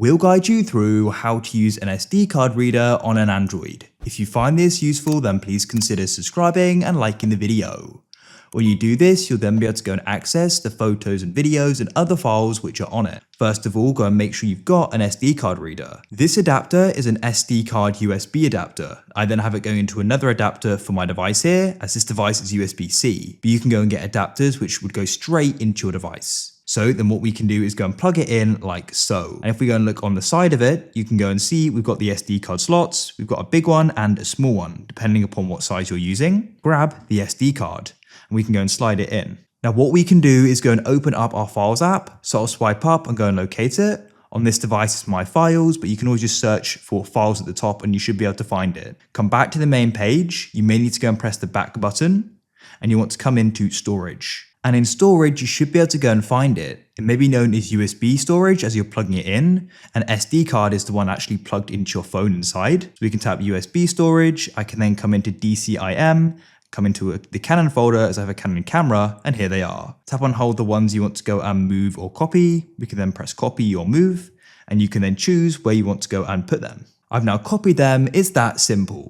We'll guide you through how to use an SD card reader on an Android. If you find this useful, then please consider subscribing and liking the video. When you do this, you'll then be able to go and access the photos and videos and other files which are on it. First of all, go and make sure you've got an SD card reader. This adapter is an SD card USB adapter. I then have it going into another adapter for my device here, as this device is USB-C. But you can go and get adapters which would go straight into your device. So then what we can do is go and plug it in like so. And if we go and look on the side of it, you can go and see we've got the SD card slots. We've got a big one and a small one, depending upon what size you're using. Grab the SD card and we can go and slide it in. Now what we can do is go and open up our Files app. So I'll swipe up and go and locate it. On this device it's My Files, but you can always just search for Files at the top and you should be able to find it. Come back to the main page. You may need to go and press the back button and you want to come into Storage. And in storage, you should be able to go and find it. It may be known as USB storage as you're plugging it in. An SD card is the one actually plugged into your phone inside. So we can tap USB storage. I can then come into DCIM, come into the Canon folder as I have a Canon camera, and here they are. Tap and hold the ones you want to go and move or copy. We can then press copy or move, and you can then choose where you want to go and put them. I've now copied them. It's that simple.